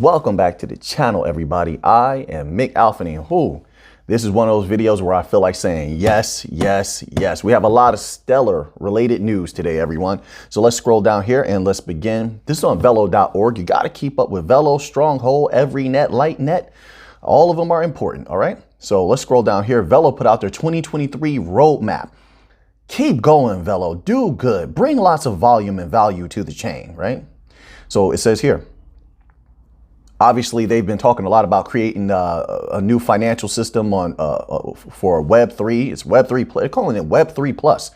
Welcome back to the channel, everybody. I am Mick Alfany. This is one of those videos where I feel like saying yes, yes, yes. We have a lot of stellar related news today, everyone. So let's scroll down here and let's begin. This is on velo.org. You got to keep up with Velo, Stronghold, EveryNet, LightNet. All of them are important. All right. So let's scroll down here. Velo put out their 2023 roadmap. Keep going, Velo. Do good. Bring lots of volume and value to the chain. Right. So it says here. Obviously, they've been talking a lot about creating a new financial system on for Web3. It's Web3. They're calling it Web3 Plus.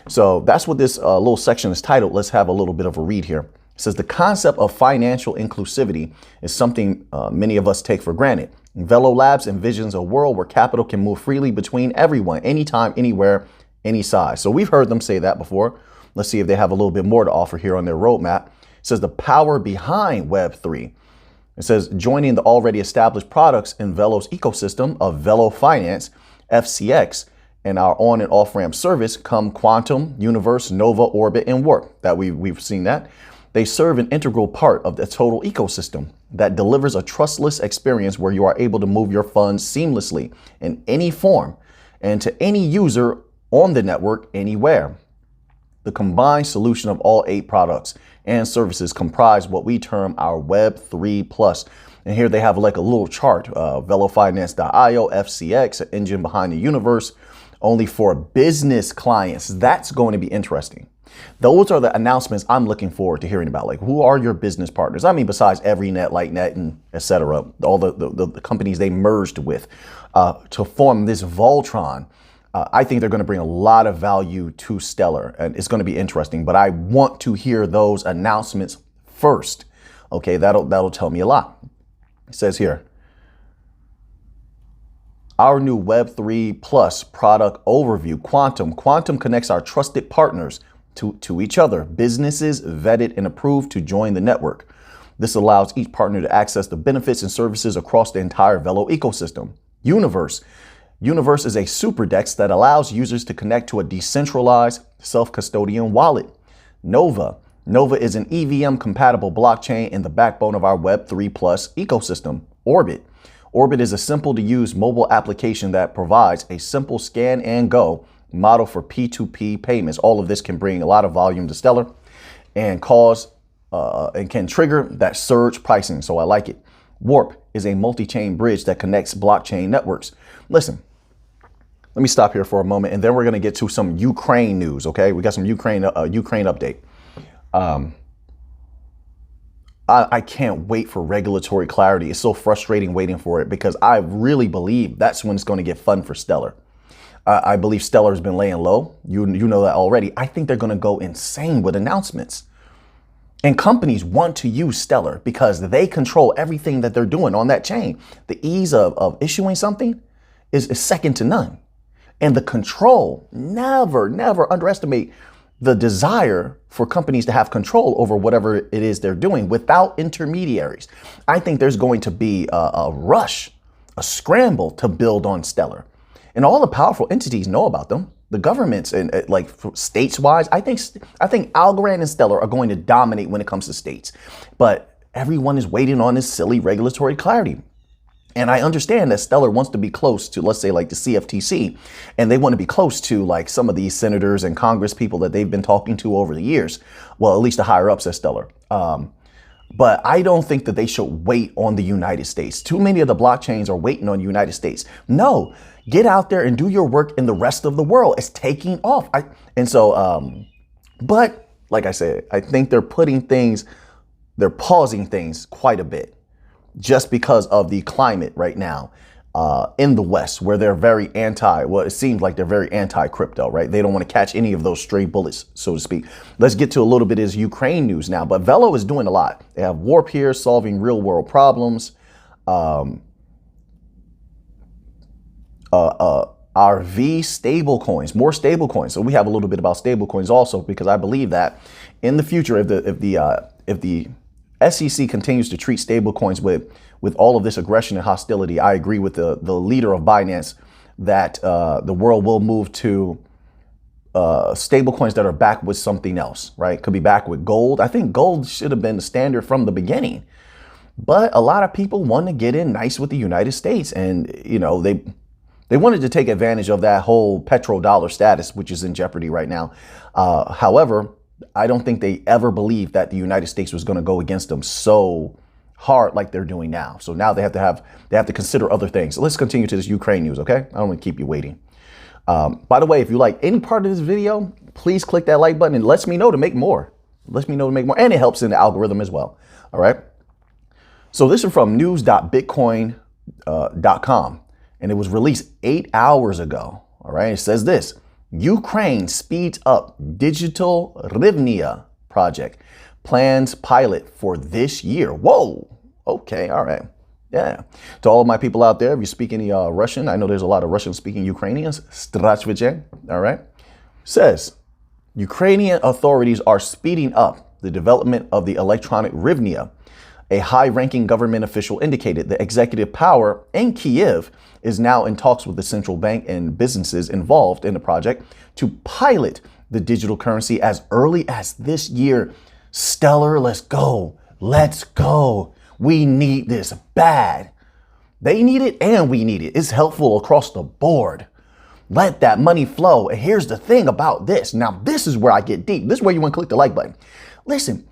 So that's what this little section is titled. Let's have a little bit of a read here. It says the concept of financial inclusivity is something many of us take for granted. Velo Labs envisions a world where capital can move freely between everyone, anytime, anywhere, any size. So we've heard them say that before. Let's see if they have a little bit more to offer here on their roadmap. It says the power behind Web3. It says joining the already established products in Velo's ecosystem of Velo Finance, FCX, and our on and off ramp service come Quantum, Universe, Nova, Orbit, and Warp. That we've seen that. They serve an integral part of the total ecosystem that delivers a trustless experience where you are able to move your funds seamlessly in any form and to any user on the network anywhere. The combined solution of all 8 products and services comprise what we term our Web3 Plus. And here they have like a little chart, velofinance.io, FCX, an engine behind the universe, only for business clients. That's going to be interesting. Those are the announcements I'm looking forward to hearing about. Like, who are your business partners? I mean, besides EveryNet, LightNet, and etc., all the companies they merged with to form this Voltron. I think they're going to bring a lot of value to Stellar, and it's going to be interesting. But I want to hear those announcements first. OK, that'll tell me a lot. It says here, our new Web3 Plus product overview, Quantum. Quantum connects our trusted partners to each other, businesses vetted and approved to join the network. This allows each partner to access the benefits and services across the entire Velo ecosystem. Universe is a super DEX that allows users to connect to a decentralized self-custodian wallet. Nova is an EVM-compatible blockchain in the backbone of our Web3 Plus ecosystem. Orbit is a simple-to-use mobile application that provides a simple scan and go model for P2P payments. All of this can bring a lot of volume to Stellar and can trigger that surge pricing. So I like it. Warp is a multi-chain bridge that connects blockchain networks. Listen. Let me stop here for a moment, and then we're going to get to some Ukraine news. OK, we got some Ukraine update. I can't wait for regulatory clarity. It's so frustrating waiting for it because I really believe that's when it's going to get fun for Stellar. I believe Stellar has been laying low. You know that already. I think they're going to go insane with announcements. And companies want to use Stellar because they control everything that they're doing on that chain. The ease of issuing something is second to none. And the control, never underestimate the desire for companies to have control over whatever it is they're doing without intermediaries. I think there's going to be a rush, a scramble to build on Stellar. And all the powerful entities know about them. The governments and like states-wise, I think Algorand and Stellar are going to dominate when it comes to states. But everyone is waiting on this silly regulatory clarity. And I understand that Stellar wants to be close to, let's say, like the CFTC, and they want to be close to like some of these senators and Congress people that they've been talking to over the years. Well, at least the higher ups at Stellar. But I don't think that they should wait on the United States. Too many of the blockchains are waiting on the United States. No, get out there and do your work in the rest of the world. It's taking off. But like I said, I think they're pausing things quite a bit. Just because of the climate right now in the West, where they're very it seems like they're very anti-crypto, right? They don't want to catch any of those stray bullets, so to speak. Let's get to a little bit of Ukraine news now. But Velo is doing a lot. They have Warp here, solving real world problems. Our V stablecoins, more stablecoins. So we have a little bit about stablecoins also, because I believe that in the future, if the SEC continues to treat stablecoins with all of this aggression and hostility, I agree with the leader of Binance that the world will move to stablecoins that are backed with something else, right? Could be backed with gold. I think gold should have been the standard from the beginning. But a lot of people want to get in nice with the United States. And, they wanted to take advantage of that whole petrodollar status, which is in jeopardy right now. However, I don't think they ever believed that the United States was going to go against them so hard like they're doing now. So now they have to consider other things. So let's continue to this Ukraine news, okay? I don't want to keep you waiting. By the way, if you like any part of this video, please click that like button and lets me know to make more. And it helps in the algorithm as well. All right. So this is from news.bitcoin.com, and it was released 8 hours ago. All right. It says this: Ukraine speeds up digital hryvnia project, plans pilot for this year. Whoa. Okay. All right. Yeah. To all of my people out there, if you speak any Russian, I know there's a lot of Russian speaking Ukrainians. Здравствуйте. All right. Says Ukrainian authorities are speeding up the development of the electronic hryvnia. A high-ranking government official indicated the executive power in Kyiv is now in talks with the central bank and businesses involved in the project to pilot the digital currency as early as this year. Stellar, let's go. Let's go. We need this bad. They need it and we need it. It's helpful across the board. Let that money flow. And here's the thing about this. Now, this is where I get deep. This is where you want to click the like button. Listen,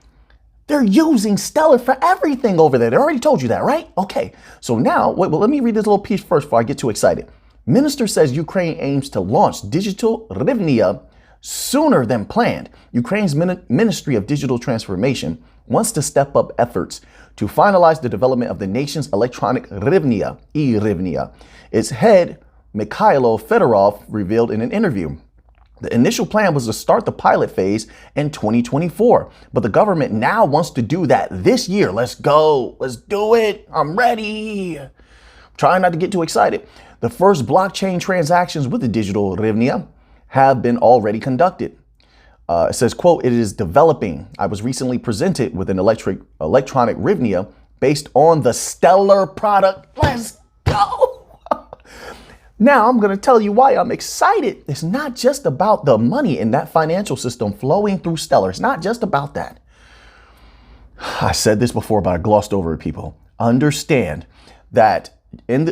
they're using Stellar for everything over there. They already told you that, right? Okay. So now, let me read this little piece first before I get too excited. Minister says Ukraine aims to launch digital hryvnia sooner than planned. Ukraine's Ministry of Digital Transformation wants to step up efforts to finalize the development of the nation's electronic hryvnia, e-hryvnia. Its head, Mikhailo Fedorov, revealed in an interview. The initial plan was to start the pilot phase in 2024, but the government now wants to do that this year. Let's go. Let's do it. I'm ready. Trying not to get too excited. The first blockchain transactions with the digital hryvnia have been already conducted. It says, quote, it is developing. I was recently presented with an electronic hryvnia based on the Stellar product. Let's go. Now I'm going to tell you why I'm excited. It's not just about the money in that financial system flowing through Stellar. It's not just about that. I said this before, but I glossed over it, people. Understand that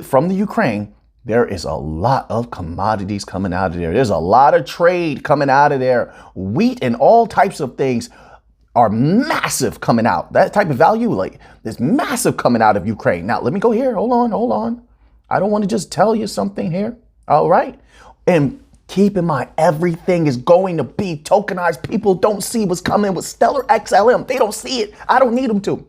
from the Ukraine, there is a lot of commodities coming out of there. There's a lot of trade coming out of there. Wheat and all types of things are massive coming out. That type of value, like there's massive coming out of Ukraine. Now, let me go here. Hold on. I don't want to just tell you something here. All right. And keep in mind, everything is going to be tokenized. People don't see what's coming with Stellar XLM. They don't see it. I don't need them to.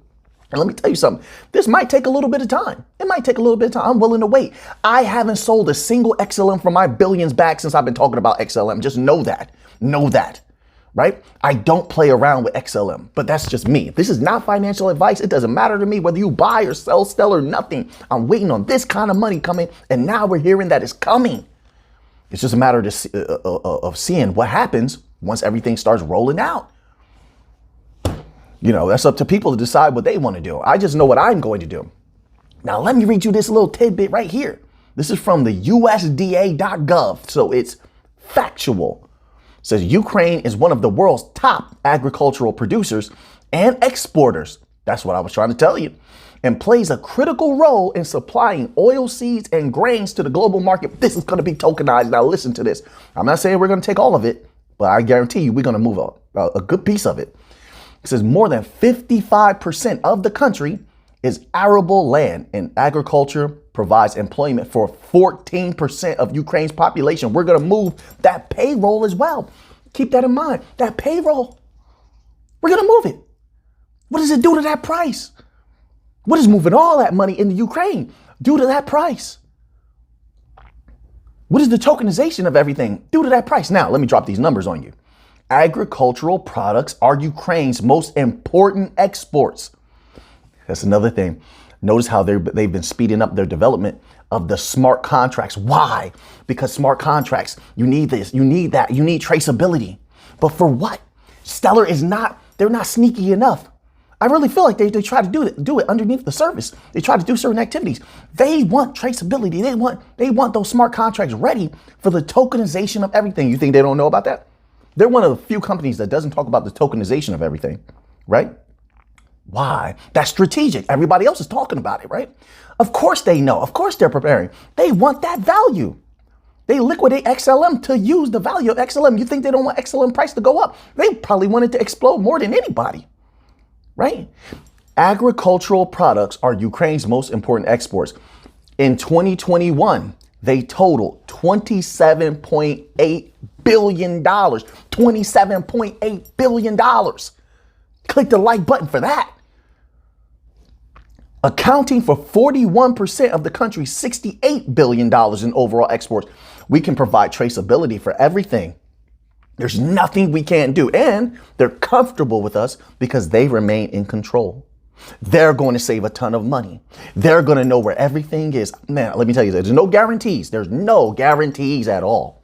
And let me tell you something. This might take a little bit of time. It might take a little bit of time. I'm willing to wait. I haven't sold a single XLM from my billions back since I've been talking about XLM. Just know that. Know that. Right? I don't play around with XLM, but that's just me. This is not financial advice. It doesn't matter to me whether you buy or sell Stellar, nothing. I'm waiting on this kind of money coming, and now we're hearing that it's coming. It's just a matter of seeing what happens once everything starts rolling out. That's up to people to decide what they want to do. I just know what I'm going to do. Now, let me read you this little tidbit right here. This is from the USDA.gov, so it's factual. It says Ukraine is one of the world's top agricultural producers and exporters. That's what I was trying to tell you. And plays a critical role in supplying oil seeds and grains to the global market. This is going to be tokenized. Now listen to this. I'm not saying we're going to take all of it, but I guarantee you we're going to move a good piece of it. It says more than 55% of the country is arable land, and agriculture provides employment for 14% of Ukraine's population. We're going to move that payroll as well. Keep that in mind. That payroll, we're going to move it. What does it do to that price? What is moving all that money into Ukraine do to that price? What is the tokenization of everything do to that price? Now, let me drop these numbers on you. Agricultural products are Ukraine's most important exports. That's another thing. Notice how they've been speeding up their development of the smart contracts. Why? Because smart contracts, you need this, you need that, you need traceability. But for what? Stellar is not, they're not sneaky enough. I really feel like they try to do it underneath the surface. They try to do certain activities. They want traceability. They want those smart contracts ready for the tokenization of everything. You think they don't know about that? They're one of the few companies that doesn't talk about the tokenization of everything, right? Why? That's strategic. Everybody else is talking about it, right? Of course they know. Of course they're preparing. They want that value. They liquidate XLM to use the value of XLM. You think they don't want XLM price to go up? They probably want it to explode more than anybody, right? Agricultural products are Ukraine's most important exports. In 2021, they totaled $27.8 billion. $27.8 billion. Click the like button for that. Accounting for 41% of the country's $68 billion in overall exports. We can provide traceability for everything. There's nothing we can't do. And they're comfortable with us because they remain in control. They're going to save a ton of money. They're going to know where everything is. Man, let me tell you, there's no guarantees. There's no guarantees at all.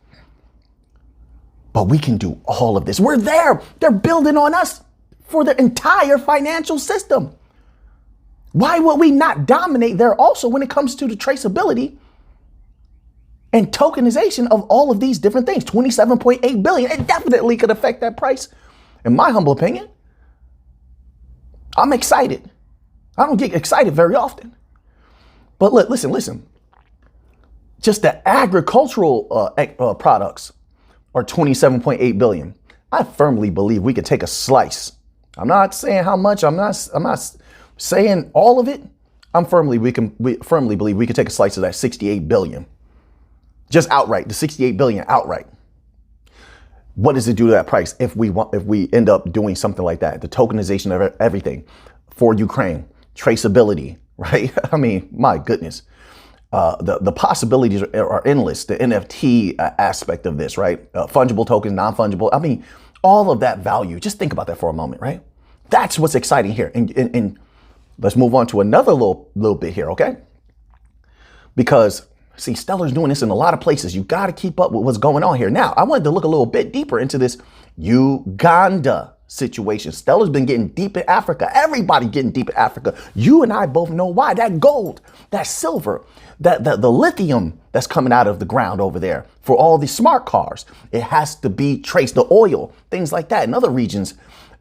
But we can do all of this. We're there. They're building on us for the entire financial system. Why would we not dominate there also when it comes to the traceability and tokenization of all of these different things? 27.8 billion. It definitely could affect that price. In my humble opinion, I'm excited. I don't get excited very often. But look, listen. Just the agricultural products are 27.8 billion. I firmly believe we could take a slice. I'm not saying how much. I'm not saying all of it. We firmly believe we could take a slice of that 68 billion. Just outright, the 68 billion outright. What does it do to that price if we end up doing something like that? The tokenization of everything for Ukraine, traceability, right? I mean, my goodness. The possibilities are endless. The NFT aspect of this, right? Fungible tokens, non-fungible. I mean, all of that value. Just think about that for a moment, right? That's what's exciting here. And let's move on to another little bit here, okay? Because, see, Stellar's doing this in a lot of places. You got to keep up with what's going on here. Now, I wanted to look a little bit deeper into this Uganda situation. Stellar's been getting deep in Africa. Everybody getting deep in Africa. You and I both know why. That gold, that silver, the lithium that's coming out of the ground over there for all these smart cars, it has to be traced. The oil, things like that in other regions,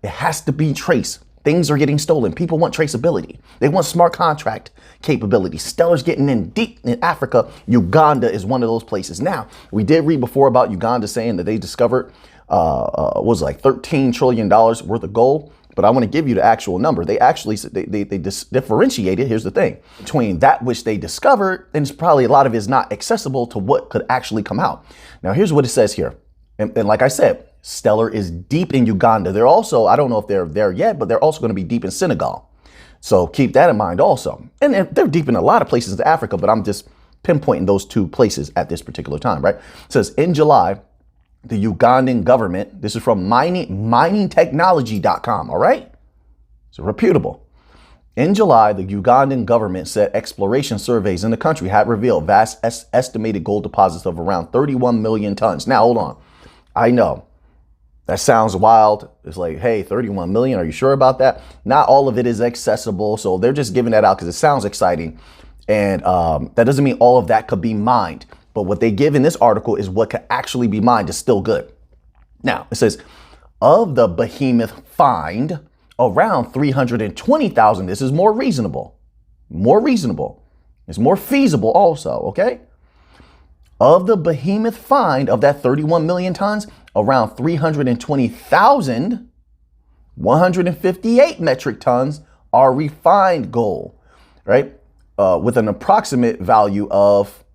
it has to be traced. Things are getting stolen. People want traceability. They want smart contract capability. Stellar's getting in deep in Africa. Uganda is one of those places. Now, we did read before about Uganda saying that they discovered was like $13 trillion worth of gold. But I want to give you the actual number. They actually they differentiated. Here's the thing between that which they discovered, and it's probably a lot of it is not accessible to what could actually come out. Now, here's what it says here. And like I said, Stellar is deep in Uganda. They're also, I don't know if they're there yet, but they're also going to be deep in Senegal. So keep that in mind also. And they're deep in a lot of places in Africa, but I'm just pinpointing those two places at this particular time, right? It says in July, the Ugandan government, this is from miningtechnology.com, all right? So reputable. In July, the Ugandan government said exploration surveys in the country had revealed vast estimated gold deposits of around 31 million tons. Now, hold on. I know that sounds wild. It's like, hey, 31 million. Are you sure about that? Not all of it is accessible. So they're just giving that out because it sounds exciting. And that doesn't mean all of that could be mined. But what they give in this article is what could actually be mined is still good. Now, it says of the behemoth find, around 320,000. This is more reasonable. More reasonable. It's more feasible also, okay? Of the behemoth find of that 31 million tons, around 320,000, 158 metric tons are refined gold, right? With an approximate value of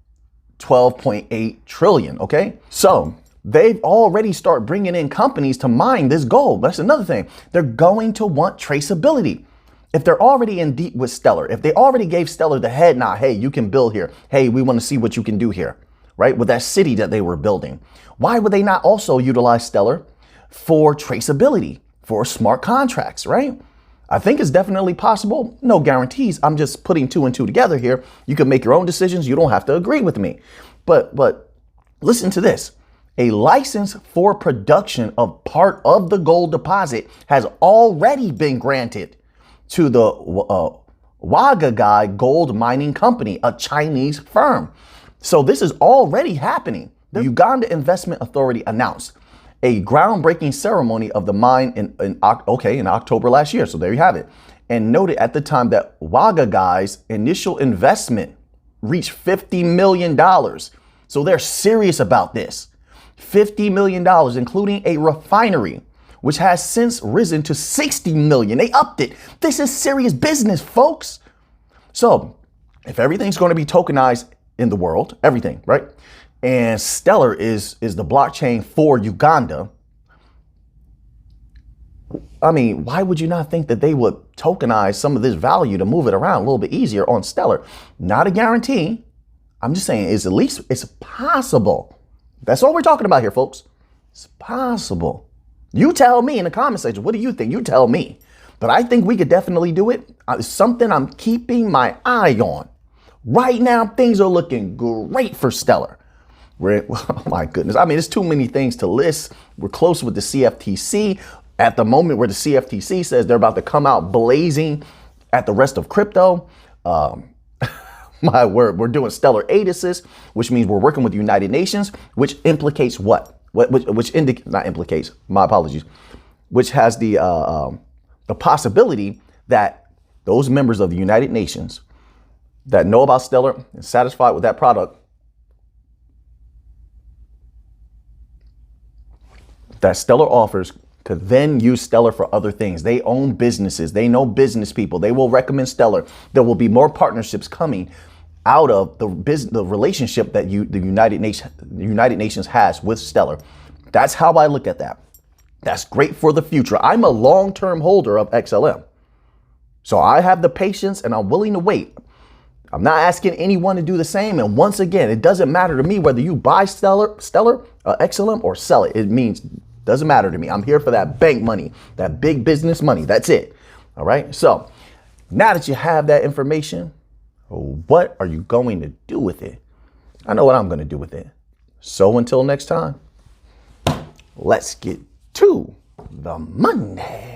12.8 trillion, okay? So they've already started bringing in companies to mine this gold. That's another thing. They're going to want traceability. If they're already in deep with Stellar, if they already gave Stellar the head nod, hey, you can build here. Hey, we want to see what you can do here, right? With that city that they were building. Why would they not also utilize Stellar for traceability, for smart contracts, right? I think it's definitely possible. No guarantees. I'm just putting two and two together here. You can make your own decisions. You don't have to agree with me. But listen to this. A license for production of part of the gold deposit has already been granted to the Wagagai Gold Mining Company, a Chinese firm. So this is already happening. The Uganda Investment Authority announced a groundbreaking ceremony of the mine in October last year. So there you have it. and noted at the time that Waga Guy's initial investment reached $50 million. So they're serious about this. $50 million, including a refinery, which has since risen to $60 million. They upped it. This is serious business, folks. So if everything's going to be tokenized in the world, everything, right? And Stellar is the blockchain for Uganda. I mean, why would you not think that they would tokenize some of this value to move it around a little bit easier on Stellar? Not a guarantee. I'm just saying it's possible. That's all we're talking about here, folks. It's possible. You tell me in the comment section. What do you think? You tell me. But I think we could definitely do it. It's something I'm keeping my eye on. Right now, things are looking great for Stellar. Oh my goodness. I mean, there's too many things to list. We're close with the CFTC at the moment where the CFTC says they're about to come out blazing at the rest of crypto. My word, we're doing Stellar ADISs, which means we're working with the United Nations, which implicates what? Not implicates, my apologies, which has the possibility that those members of the United Nations that know about Stellar and satisfied with that product, that Stellar offers, could then use Stellar for other things. They own businesses. They know business people. They will recommend Stellar. There will be more partnerships coming out of the relationship that the United Nations has with Stellar. That's how I look at that. That's great for the future. I'm a long-term holder of XLM. So I have the patience and I'm willing to wait. I'm not asking anyone to do the same. And once again, it doesn't matter to me whether you buy Stellar, XLM, or sell it. It means, doesn't matter to me. I'm here for that bank money, that big business money. That's it. All right. So now that you have that information, what are you going to do with it? I know what I'm going to do with it. So until next time, let's get to the money.